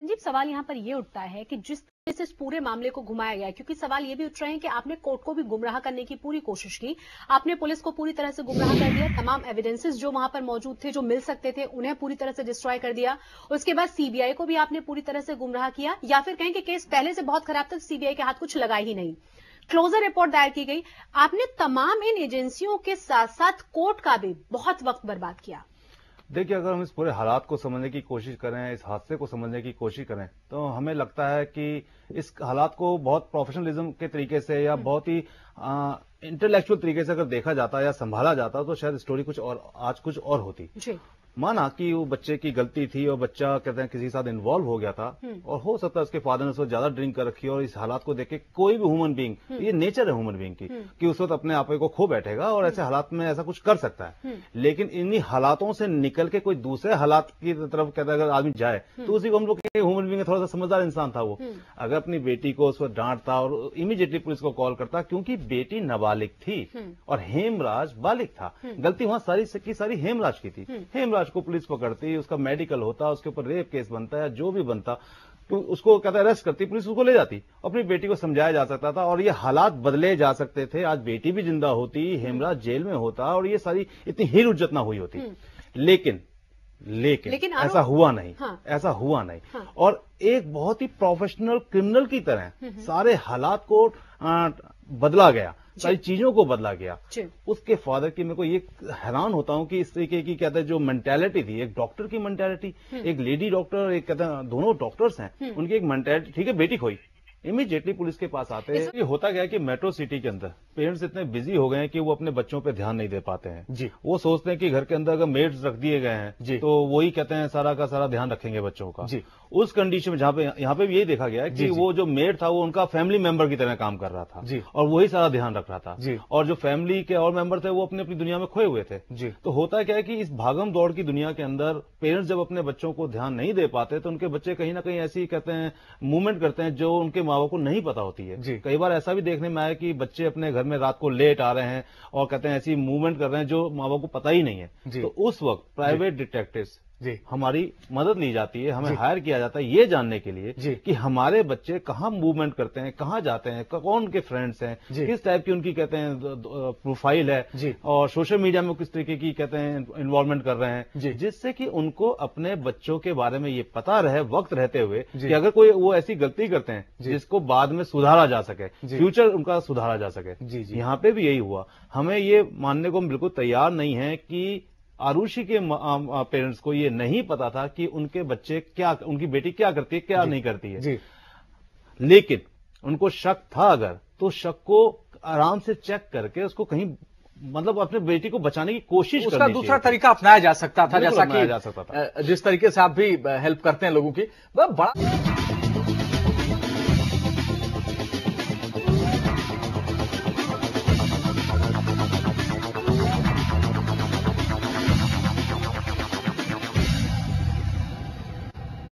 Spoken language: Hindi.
संजीव, सवाल यहाँ पर ये उठता है कि जिस तरह से इस पूरे मामले को घुमाया गया है, क्योंकि सवाल ये भी उठ रहे हैं कि आपने कोर्ट को भी गुमराह करने की पूरी कोशिश की, आपने पुलिस को पूरी तरह से गुमराह कर दिया, तमाम एविडेंसेस जो वहां पर मौजूद थे, जो मिल सकते थे, उन्हें पूरी तरह से डिस्ट्रॉय कर दिया। उसके बाद सीबीआई को भी आपने पूरी तरह से गुमराह किया, या फिर कहें कि केस पहले से बहुत खराब था, सीबीआई के हाथ कुछ लगा ही नहीं। क्लोजर रिपोर्ट दायर की गई, आपने तमाम इन एजेंसियों के साथ साथ कोर्ट का भी बहुत वक्त बर्बाद किया। देखिए, अगर हम इस पूरे हालात को समझने की कोशिश करें, इस हादसे को समझने की कोशिश करें, तो हमें लगता है कि इस हालात को बहुत प्रोफेशनलिज्म के तरीके से या बहुत ही इंटेलेक्चुअल तरीके से अगर देखा जाता या संभाला जाता तो शायद स्टोरी कुछ और आज कुछ और होती। जी। माना कि वो बच्चे की गलती थी और बच्चा कहते हैं किसी के साथ इन्वॉल्व हो गया था और हो सकता है उसके फादर ने उसको ज्यादा ड्रिंक कर रखी और इस हालात को देख के कोई भी ह्यूमन बीइंग, ये नेचर है ह्यूमन बीइंग की, कि उस वक्त अपने आप को खो बैठेगा और ऐसे हालात में ऐसा कुछ कर सकता है। लेकिन इन्हीं हालातों से निकल के कोई दूसरे हालात की तरफ कहता है अगर आदमी जाए तो उसी को हम लोग ह्यूमन बीइंग थोड़ा सा समझदार इंसान था वो। अगर अपनी बेटी को उस वक्त डांटता और इमीडिएटली पुलिस को कॉल करता, क्योंकि बेटी नाबालिग थी और हेमराज बालिग था, गलती वहां सारी की सारी हेमराज की थी। हेमराज को पुलिस पकड़ती, उसका मेडिकल होता, उसके ऊपर रेप केस बनता है, जो भी बनता, तो उसको कहता है अरेस्ट करती, पुलिस उसको ले जाती, अपनी बेटी को समझाया जा सकता था और ये हालात बदले जा सकते थे। आज बेटी भी जिंदा होती, हेमराज जेल में होता और ये सारी इतनी हीर उज्जत ना हुई होती। लेकिन ऐसा हुआ नहीं। हाँ। ऐसा हुआ नहीं। हाँ। और एक बहुत ही प्रोफेशनल क्रिमिनल की तरह सारे हालात को बदला गया, सारी चीजों को बदला गया। उसके फादर की, मेरे को ये हैरान होता हूं कि इस तरीके की कहते हैं जो मेंटालिटी थी, एक डॉक्टर की मेंटालिटी, एक लेडी डॉक्टर, एक कहते हैं दोनों डॉक्टर्स हैं, उनकी एक मेंटालिटी, ठीक है बेटी खोई, इमीडिएटली पुलिस के पास आते हैं। ये होता गया कि मेट्रो सिटी के अंदर पेरेंट्स इतने बिजी हो गए हैं कि वो अपने बच्चों पे ध्यान नहीं दे पाते हैं। जी। वो सोचते हैं कि घर के अंदर अगर मेड्स रख दिए गए हैं तो वही कहते हैं सारा का सारा ध्यान रखेंगे बच्चों का। जी। उस कंडीशन में जहां पे यहाँ पे भी यही देखा गया है कि वो जो मेड था वो उनका फैमिली मेंबर की तरह काम कर रहा था। जी। और वही सारा ध्यान रख रहा था। जी। और जो फैमिली के और मेंबर थे वो अपनी अपनी दुनिया में खोए हुए थे। जी। तो होता क्या है कि इस भागम दौड़ की दुनिया के अंदर पेरेंट्स जब अपने बच्चों को ध्यान नहीं दे पाते तो उनके बच्चे कहीं ना कहीं ऐसी कहते हैं मूवमेंट करते हैं जो उनके माँ बाप को नहीं पता होती है। जी। कई बार ऐसा भी देखने में आया कि बच्चे अपने घर में रात को लेट आ रहे हैं और कहते हैं ऐसी मूवमेंट कर रहे हैं जो माँ बाप को पता ही नहीं है। तो उस वक्त प्राइवेट डिटेक्टिव्स हमारी मदद ली जाती है, हमें हायर किया जाता है ये जानने के लिए कि हमारे बच्चे कहाँ मूवमेंट करते हैं, कहाँ जाते हैं, कौन उनके फ्रेंड्स हैं, किस टाइप की उनकी कहते हैं प्रोफाइल है और सोशल मीडिया में किस तरीके की कहते हैं इन्वॉल्वमेंट कर रहे हैं, जिससे कि उनको अपने बच्चों के बारे में ये पता रहे वक्त रहते हुए कि अगर कोई वो ऐसी गलती करते हैं जिसको बाद में सुधारा जा सके, फ्यूचर उनका सुधारा जा सके। यहाँ पे भी यही हुआ। हमें ये मानने को बिल्कुल तैयार नहीं है कि आरुषि के पेरेंट्स को ये नहीं पता था कि उनके बच्चे क्या, उनकी बेटी क्या करती है, क्या नहीं करती है। लेकिन उनको शक था, अगर तो शक को आराम से चेक करके उसको कहीं मतलब अपने बेटी को बचाने की कोशिश उसका दूसरा तरीका अपनाया जा सकता था, जैसा कि जिस तरीके से आप भी हेल्प करते हैं लोगों की। बड़ा